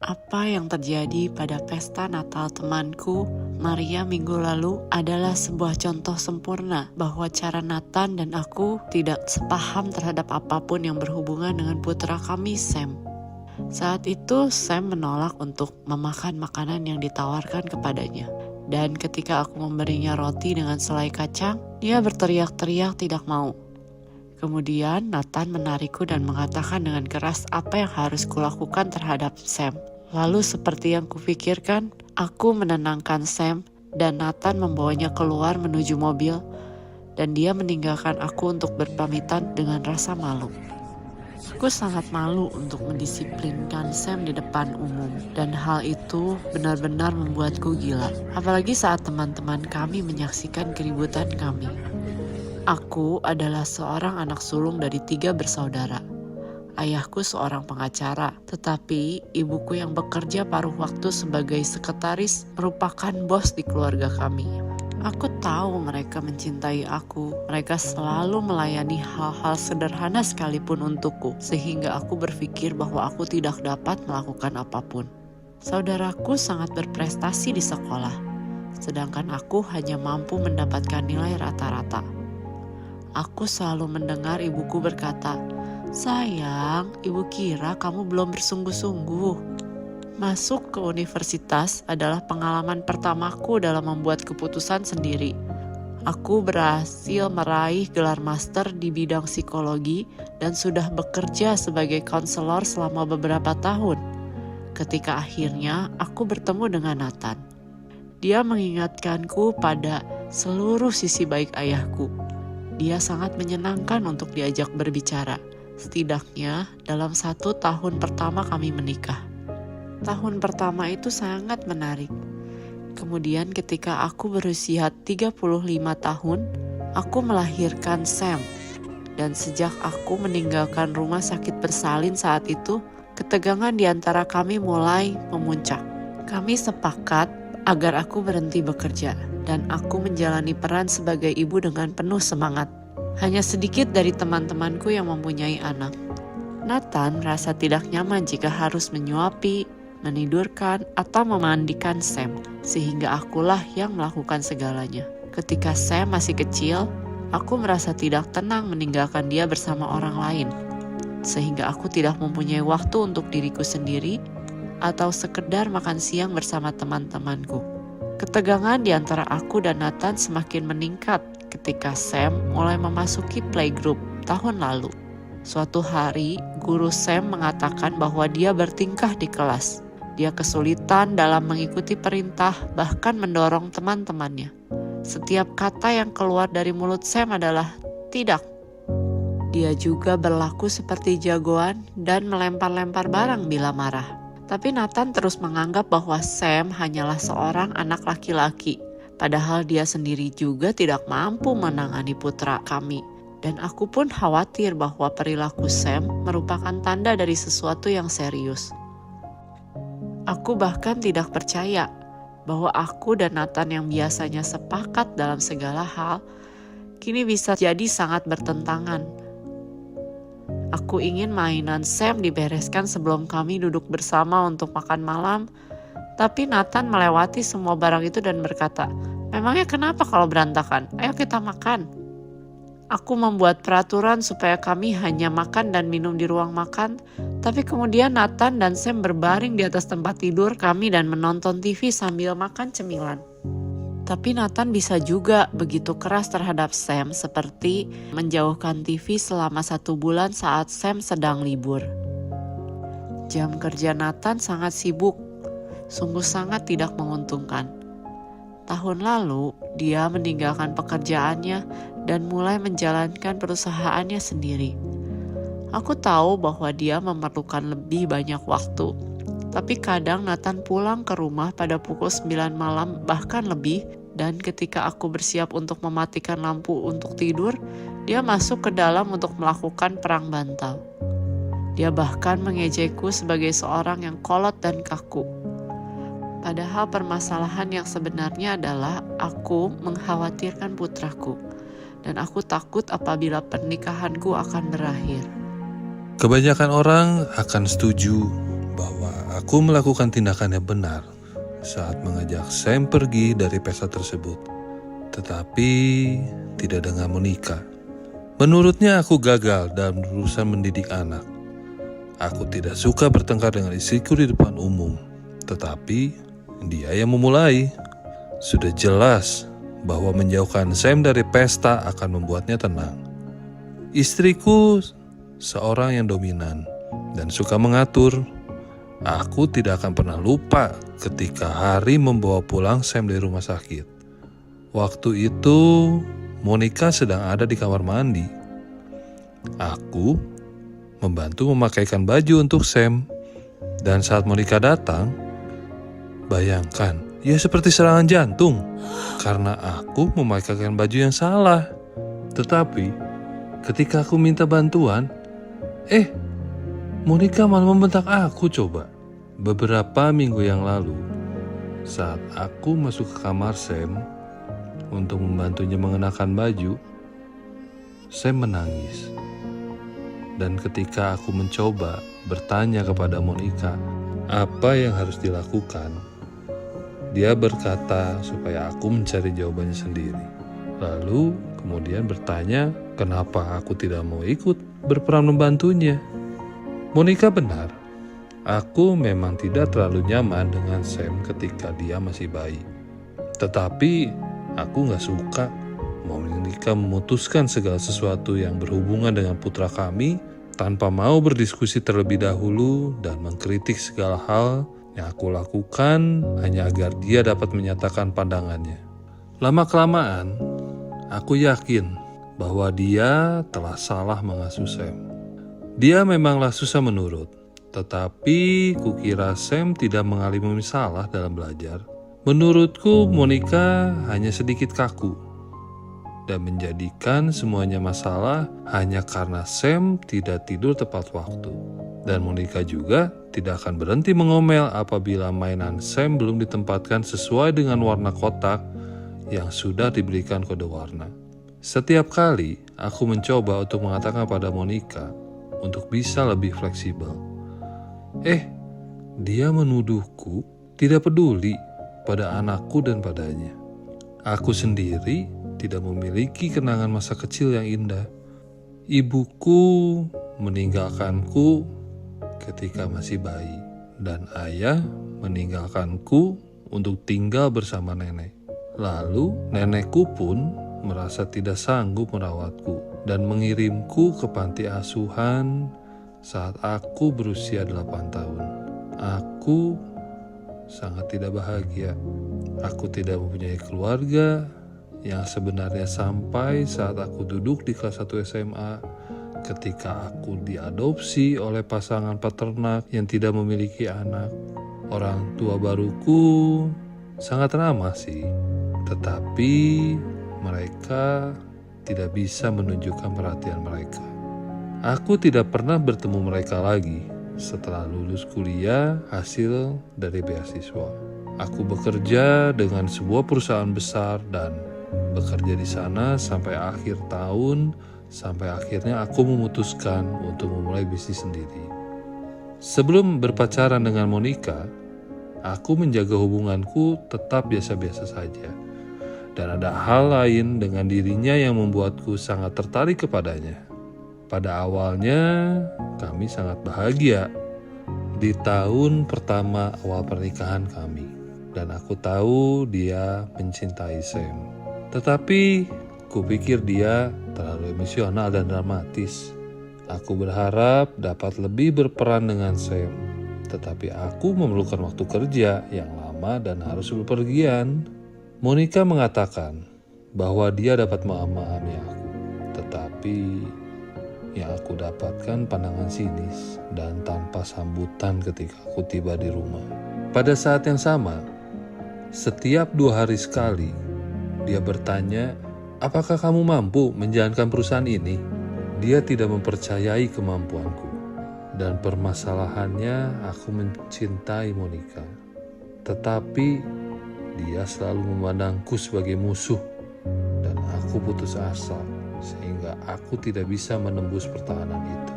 Apa yang terjadi pada pesta Natal temanku, Maria, minggu lalu adalah sebuah contoh sempurna bahwa cara Nathan dan aku tidak sepaham terhadap apapun yang berhubungan dengan putra kami, Sam. Saat itu, Sam menolak untuk memakan makanan yang ditawarkan kepadanya. Dan ketika aku memberinya roti dengan selai kacang, dia berteriak-teriak tidak mau. Kemudian Nathan menarikku dan mengatakan dengan keras apa yang harus kulakukan terhadap Sam. Lalu seperti yang kupikirkan, aku menenangkan Sam dan Nathan membawanya keluar menuju mobil dan dia meninggalkan aku untuk berpamitan dengan rasa malu. Aku sangat malu untuk mendisiplinkan Sam di depan umum dan hal itu benar-benar membuatku gila. Apalagi saat teman-teman kami menyaksikan keributan kami. Aku adalah seorang anak sulung dari 3 bersaudara. Ayahku seorang pengacara, tetapi ibuku yang bekerja paruh waktu sebagai sekretaris merupakan bos di keluarga kami. Aku tahu mereka mencintai aku. Mereka selalu melayani hal-hal sederhana sekalipun untukku, sehingga aku berpikir bahwa aku tidak dapat melakukan apapun. Saudaraku sangat berprestasi di sekolah, sedangkan aku hanya mampu mendapatkan nilai rata-rata. Aku selalu mendengar ibuku berkata, "Sayang, ibu kira kamu belum bersungguh-sungguh." Masuk ke universitas adalah pengalaman pertamaku dalam membuat keputusan sendiri. Aku berhasil meraih gelar master di bidang psikologi dan sudah bekerja sebagai konselor selama beberapa tahun. Ketika akhirnya aku bertemu dengan Nathan. Dia mengingatkanku pada seluruh sisi baik ayahku. Dia sangat menyenangkan untuk diajak berbicara, setidaknya dalam 1 tahun pertama kami menikah. Tahun pertama itu sangat menarik. Kemudian ketika aku berusia 35 tahun, aku melahirkan Sam. Dan sejak aku meninggalkan rumah sakit bersalin saat itu, ketegangan di antara kami mulai memuncak. Kami sepakat agar aku berhenti bekerja dan aku menjalani peran sebagai ibu dengan penuh semangat. Hanya sedikit dari teman-temanku yang mempunyai anak. Nathan merasa tidak nyaman jika harus menyuapi, menidurkan, atau memandikan Sam, sehingga akulah yang melakukan segalanya. Ketika Sam masih kecil, aku merasa tidak tenang meninggalkan dia bersama orang lain, sehingga aku tidak mempunyai waktu untuk diriku sendiri atau sekedar makan siang bersama teman-temanku. Ketegangan di antara aku dan Nathan semakin meningkat ketika Sam mulai memasuki playgroup tahun lalu. Suatu hari, guru Sam mengatakan bahwa dia bertingkah di kelas. Dia kesulitan dalam mengikuti perintah, bahkan mendorong teman-temannya. Setiap kata yang keluar dari mulut Sam adalah tidak. Dia juga berlaku seperti jagoan dan melempar-lempar barang bila marah. Tapi Nathan terus menganggap bahwa Sam hanyalah seorang anak laki-laki, padahal dia sendiri juga tidak mampu menangani putra kami. Dan aku pun khawatir bahwa perilaku Sam merupakan tanda dari sesuatu yang serius. Aku bahkan tidak percaya bahwa aku dan Nathan yang biasanya sepakat dalam segala hal, kini bisa jadi sangat bertentangan. Aku ingin mainan Sam dibereskan sebelum kami duduk bersama untuk makan malam, tapi Nathan melewati semua barang itu dan berkata, "Memangnya kenapa kalau berantakan? Ayo kita makan." Aku membuat peraturan supaya kami hanya makan dan minum di ruang makan, tapi kemudian Nathan dan Sam berbaring di atas tempat tidur kami dan menonton TV sambil makan cemilan. Tapi Nathan bisa juga begitu keras terhadap Sam seperti menjauhkan TV selama 1 bulan saat Sam sedang libur. Jam kerja Nathan sangat sibuk, sungguh sangat tidak menguntungkan. Tahun lalu, dia meninggalkan pekerjaannya dan mulai menjalankan perusahaannya sendiri. Aku tahu bahwa dia memerlukan lebih banyak waktu. Tapi kadang Nathan pulang ke rumah pada pukul 9 malam bahkan lebih, dan ketika aku bersiap untuk mematikan lampu untuk tidur, dia masuk ke dalam untuk melakukan perang bantal. Dia bahkan mengejekku sebagai seorang yang kolot dan kaku. Padahal permasalahan yang sebenarnya adalah aku mengkhawatirkan putraku, dan aku takut apabila pernikahanku akan berakhir. Kebanyakan orang akan setuju bahwa Aku melakukan tindakan yang benar saat mengajak Sam pergi dari pesta tersebut, tetapi tidak dengan Monica. Menurutnya aku gagal dalam urusan mendidik anak. Aku tidak suka bertengkar dengan istriku di depan umum, tetapi dia yang memulai. Sudah jelas bahwa menjauhkan Sam dari pesta akan membuatnya tenang. Istriku seorang yang dominan dan suka mengatur. Aku tidak akan pernah lupa ketika hari membawa pulang Sam dari rumah sakit. Waktu itu Monica sedang ada di kamar mandi. Aku membantu memakaikan baju untuk Sam. Dan saat Monica datang, bayangkan, ia seperti serangan jantung karena aku memakaikan baju yang salah. Tetapi ketika aku minta bantuan, Monica malah membentak aku coba. Beberapa minggu yang lalu, saat aku masuk ke kamar Sam untuk membantunya mengenakan baju, Sam menangis. Dan ketika aku mencoba bertanya kepada Monica apa yang harus dilakukan, dia berkata supaya aku mencari jawabannya sendiri. Lalu kemudian bertanya kenapa aku tidak mau ikut berperan membantunya. Monica benar, aku memang tidak terlalu nyaman dengan Sam ketika dia masih bayi. Tetapi aku gak suka Monica memutuskan segala sesuatu yang berhubungan dengan putra kami tanpa mau berdiskusi terlebih dahulu dan mengkritik segala hal yang aku lakukan hanya agar dia dapat menyatakan pandangannya. Lama-kelamaan, aku yakin bahwa dia telah salah mengasuh Sam. Dia memanglah susah menurut, tetapi kukira Sam tidak mengalami masalah dalam belajar. Menurutku, Monica hanya sedikit kaku dan menjadikan semuanya masalah hanya karena Sam tidak tidur tepat waktu. Dan Monica juga tidak akan berhenti mengomel apabila mainan Sam belum ditempatkan sesuai dengan warna kotak yang sudah diberikan kode warna. Setiap kali aku mencoba untuk mengatakan pada Monica untuk bisa lebih fleksibel, dia menuduhku tidak peduli pada anakku dan padanya. Aku sendiri tidak memiliki kenangan masa kecil yang indah. Ibuku meninggalkanku ketika masih bayi, dan ayah meninggalkanku untuk tinggal bersama nenek. Lalu nenekku pun merasa tidak sanggup merawatku dan mengirimku ke panti asuhan saat aku berusia 8 tahun. Aku sangat tidak bahagia. Aku tidak mempunyai keluarga yang sebenarnya sampai saat aku duduk di kelas 1 SMA ketika aku diadopsi oleh pasangan peternak yang tidak memiliki anak. Orang tua baruku sangat ramah sih, tetapi mereka tidak bisa menunjukkan perhatian mereka. Aku tidak pernah bertemu mereka lagi setelah lulus kuliah hasil dari beasiswa. Aku bekerja dengan sebuah perusahaan besar dan bekerja di sana sampai akhir tahun, sampai akhirnya aku memutuskan untuk memulai bisnis sendiri. Sebelum berpacaran dengan Monica, aku menjaga hubunganku tetap biasa-biasa saja. Dan ada hal lain dengan dirinya yang membuatku sangat tertarik kepadanya. Pada awalnya, kami sangat bahagia di tahun pertama awal pernikahan kami. Dan aku tahu dia mencintai Sam. Tetapi, kupikir dia terlalu emosional dan dramatis. Aku berharap dapat lebih berperan dengan Sam. Tetapi aku memerlukan waktu kerja yang lama dan harus bepergian. Monica mengatakan bahwa dia dapat memahami aku, tetapi yang aku dapatkan pandangan sinis dan tanpa sambutan ketika aku tiba di rumah. Pada saat yang sama, setiap 2 hari sekali, dia bertanya, apakah kamu mampu menjalankan perusahaan ini? Dia tidak mempercayai kemampuanku. Dan permasalahannya, aku mencintai Monica. Tetapi dia selalu memandangku sebagai musuh dan aku putus asa sehingga aku tidak bisa menembus pertahanan itu.